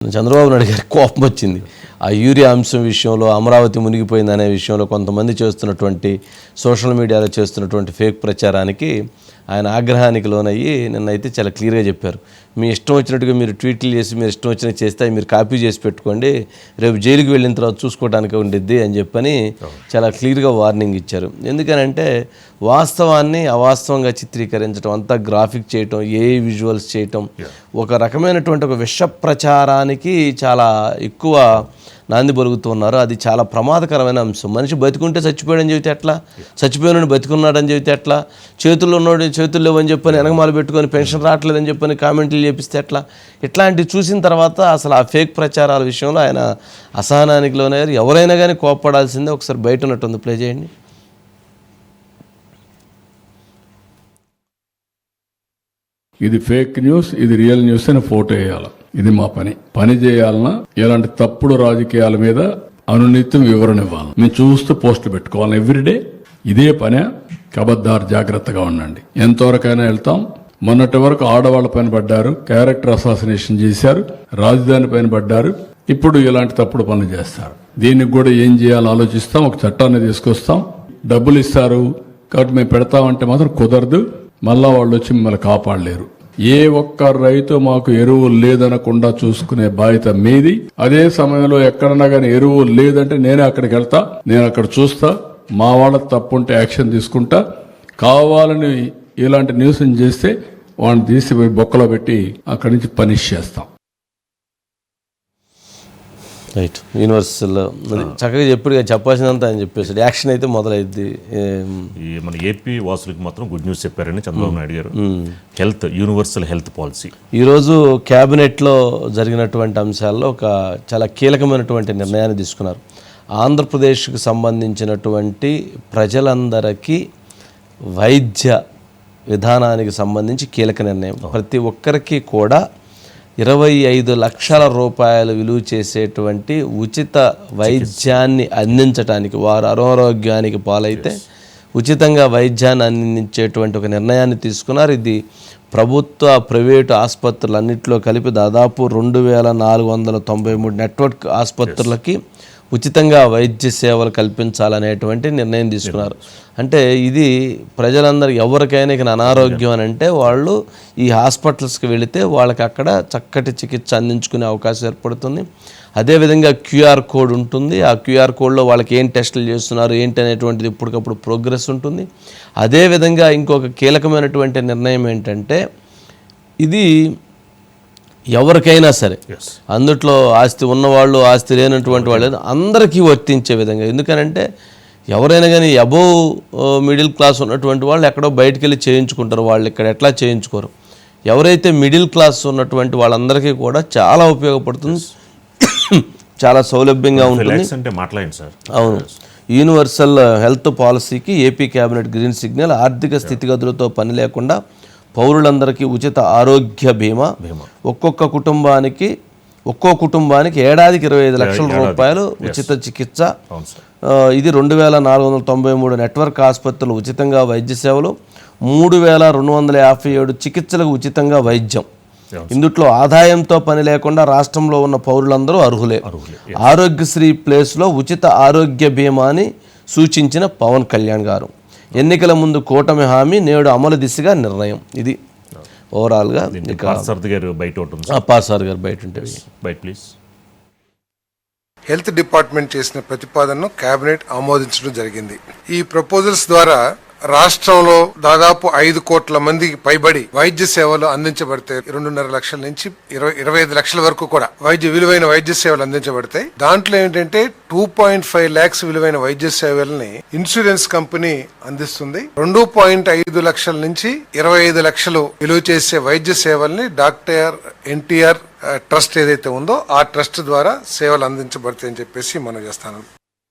చంద్రబాబు నాయుడు గారికి కోపం వచ్చింది. ఆ యూరియా అంశం విషయంలో, అమరావతి మునిగిపోయిందనే విషయంలో కొంతమంది చేస్తున్నటువంటి సోషల్ మీడియాలో చేస్తున్నటువంటి ఫేక్ ప్రచారానికి ఆయన ఆగ్రహానికి లోనయ్యి నిన్నైతే చాలా క్లియర్గా చెప్పారు. మీ ఇష్టం వచ్చినట్టుగా మీరు ట్వీట్లు చేసి మీరు ఇష్టం వచ్చినట్టు చేస్తే మీరు కాపీ చేసి పెట్టుకోండి, రేపు జైలుకి వెళ్ళిన తర్వాత చూసుకోవడానికి ఉండిద్ది అని చెప్పని చాలా క్లియర్గా వార్నింగ్ ఇచ్చారు. ఎందుకనంటే వాస్తవాన్ని అవాస్తవంగా చిత్రీకరించడం, అంతా గ్రాఫిక్ చేయటం, ఏఐ విజువల్స్ చేయటం, ఒక రకమైనటువంటి ఒక విష ప్రచారానికి చాలా ఎక్కువ నాంది పలుకుతున్నారు. అది చాలా ప్రమాదకరమైన అంశం. మనిషి బతికుంటే చచ్చిపోయాడని చెబితే ఎట్లా, చచ్చిపోయినోడు బతికున్నాడని చెబితే ఎట్లా, చేతుల్లో ఉన్నోడు చేతులు లేవని చెప్పని వెనకమాలు పెట్టుకొని పెన్షన్ రావట్లేదని చెప్పని కామెంట్లు చేపిస్తే ఎట్లా. ఇట్లాంటివి చూసిన తర్వాత అసలు ఆ ఫేక్ ప్రచారాల విషయంలో ఆయన అసహనానికి లోనయ్యారు. ఎవరైనా కానీ కోప్పడాల్సిందే. ఒకసారి బయట ఉన్నట్టుంది, ప్లే చేయండి. ఇది ఫేక్ న్యూస్, ఇది రియల్ న్యూస్ అని ఫోటో వేయాలి. ఇది మా పని చేయాలన్నా ఎలాంటి తప్పుడు రాజకీయాల మీద అనునిత్యం వివరణ ఇవ్వాలి. మేము చూస్తూ పోస్టులు పెట్టుకోవాలి ఎవ్రీడే. ఇదే పనే. కబద్దారు, జాగ్రత్తగా ఉండండి. ఎంతవరకైనా వెళ్తాం. మొన్నటి వరకు ఆడవాళ్ల పైన పడ్డారు, క్యారెక్టర్ అసాసినేషన్ చేశారు, రాజధాని పైన పడ్డారు. ఇప్పుడు ఇలాంటి తప్పుడు పనులు చేస్తారు. దీనికి కూడా ఏం చేయాలో ఆలోచిస్తాం. ఒక చట్టాన్ని తీసుకొస్తాం. డబ్బులు ఇస్తారు కాబట్టి మేము పెడతామంటే మాత్రం కుదరదు. మళ్ళా వాళ్ళు వచ్చి మిమ్మల్ని కాపాడలేరు. ఏ ఒక్క రైతు మాకు ఎరువులు లేదనకుండా చూసుకునే బాధ్యత మీది. అదే సమయంలో ఎక్కడన్నా కానీ ఎరువులు లేదంటే నేనే అక్కడికి వెళ్తా, నేను అక్కడ చూస్తా. మా వాళ్ళ తప్పుంటే యాక్షన్ తీసుకుంటా. కావాలని ఇలాంటి న్యూస్ చేస్తే వాడిని తీసిపోయి బొక్కలో పెట్టి అక్కడి నుంచి పనిష్ చేస్తాం. రైట్. యూనివర్సల్ చక్కగా చెప్పాల్సినంత ఆయన చెప్పేసాడు. యాక్షన్ అయితే మొదలైద్ది. మన ఏపీ వాసులకు మాత్రం గుడ్ న్యూస్ చెప్పారని చంద్రబాబు నాయుడు గారు. హెల్త్, యూనివర్సల్ హెల్త్ పాలసీ ఈరోజు క్యాబినెట్లో జరిగినటువంటి అంశాల్లో ఒక చాలా కీలకమైనటువంటి నిర్ణయాన్ని తీసుకున్నారు. ఆంధ్రప్రదేశ్కు సంబంధించినటువంటి ప్రజలందరికీ వైద్య విధానానికి సంబంధించి కీలక నిర్ణయం. ప్రతి ఒక్కరికి కూడా 25 లక్షల రూపాయలు విలువ చేసేటువంటి ఉచిత వైద్యాన్ని అందించడానికి, వారు అనారోగ్యానికి పాలైతే ఉచితంగా వైద్యాన్ని అందించేటువంటి ఒక నిర్ణయాన్ని తీసుకున్నారు. ఇది ప్రభుత్వ, ప్రైవేటు ఆసుపత్రులన్నింటిలో కలిపి దాదాపు 2493 నెట్వర్క్ ఆసుపత్రులకి ఉచితంగా వైద్య సేవలు కల్పించాలనేటువంటి నిర్ణయం తీసుకున్నారు. అంటే ఇది ప్రజలందరూ ఎవరికైనా ఇక అనారోగ్యం అని అంటే వాళ్ళు ఈ హాస్పిటల్స్కి వెళితే వాళ్ళకి అక్కడ చక్కటి చికిత్స అందించుకునే అవకాశం ఏర్పడుతుంది. అదేవిధంగా క్యూఆర్ కోడ్ ఉంటుంది. ఆ క్యూఆర్ కోడ్లో వాళ్ళకి ఏం టెస్టులు చేస్తున్నారు ఏంటి అనేటువంటిది ఇప్పటికప్పుడు ప్రోగ్రెస్ ఉంటుంది. అదేవిధంగా ఇంకొక కీలకమైనటువంటి నిర్ణయం ఏంటంటే ఇది ఎవరికైనా సరే, అందుట్లో ఆస్తి ఉన్నవాళ్ళు, ఆస్తి లేనటువంటి వాళ్ళు అందరికీ వర్తించే విధంగా. ఎందుకనంటే ఎవరైనా కానీ అబోవ్ మిడిల్ క్లాస్ ఉన్నటువంటి వాళ్ళు ఎక్కడో బయటికి వెళ్ళి చేయించుకుంటారు, వాళ్ళు ఇక్కడ ఎట్లా చేయించుకోరు. ఎవరైతే మిడిల్ క్లాస్ ఉన్నటువంటి వాళ్ళందరికీ కూడా చాలా ఉపయోగపడుతుంది, చాలా సౌలభ్యంగా ఉంటుంది. అవును. యూనివర్సల్ హెల్త్ పాలసీకి ఏపీ కేబినెట్ గ్రీన్ సిగ్నల్. ఆర్థిక స్థితిగతులతో పని లేకుండా పౌరులందరికీ ఉచిత ఆరోగ్య బీమా. ఒక్కో కుటుంబానికి ఏడాదికి 25 లక్షల రూపాయలు ఉచిత చికిత్స. ఇది 2493 నెట్వర్క్ ఆసుపత్రులు ఉచితంగా వైద్య సేవలు, 3257 చికిత్సలకు ఉచితంగా వైద్యం. ఇందుట్లో ఆదాయంతో పని లేకుండా రాష్ట్రంలో ఉన్న పౌరులందరూ అర్హులే. ఆరోగ్యశ్రీ ప్లేస్లో ఉచిత ఆరోగ్య బీమాని సూచించిన పవన్ కళ్యాణ్ గారు. ఎన్నికల ముందు కూటమి హామీ, నేడు అమలు దిశగా నిర్ణయం. ఇది ఓవరాల్గా. పార్సారథి గారు బయట ఉంటే ప్లీజ్. హెల్త్ డిపార్ట్మెంట్ చేసిన ప్రతిపాదనను కేబినెట్ ఆమోదించడం జరిగింది. ఈ ప్రపోజల్స్ ద్వారా రాష్ట్రంలో దాదాపు 5 కోట్ల మందికి పైబడి వైద్య సేవలు అందించబడతాయి. 2.5 లక్షల నుంచి 25 లక్షల వరకు కూడా విలువైన వైద్య సేవలు అందించబడతాయి. దాంట్లో ఏంటంటే 2.5 lakhs విలువైన వైద్య సేవల్ని ఇన్సూరెన్స్ కంపెనీ అందిస్తుంది. 2.5 లక్షల నుంచి 25 లక్షలు విలువ చేసే వైద్య సేవల్ని డాక్టర్ ఎన్టీఆర్ ట్రస్ట్ ఏదైతే ఉందో ఆ ట్రస్ట్ ద్వారా సేవలు అందించబడతాయని చెప్పేసి మనం చేస్తాను.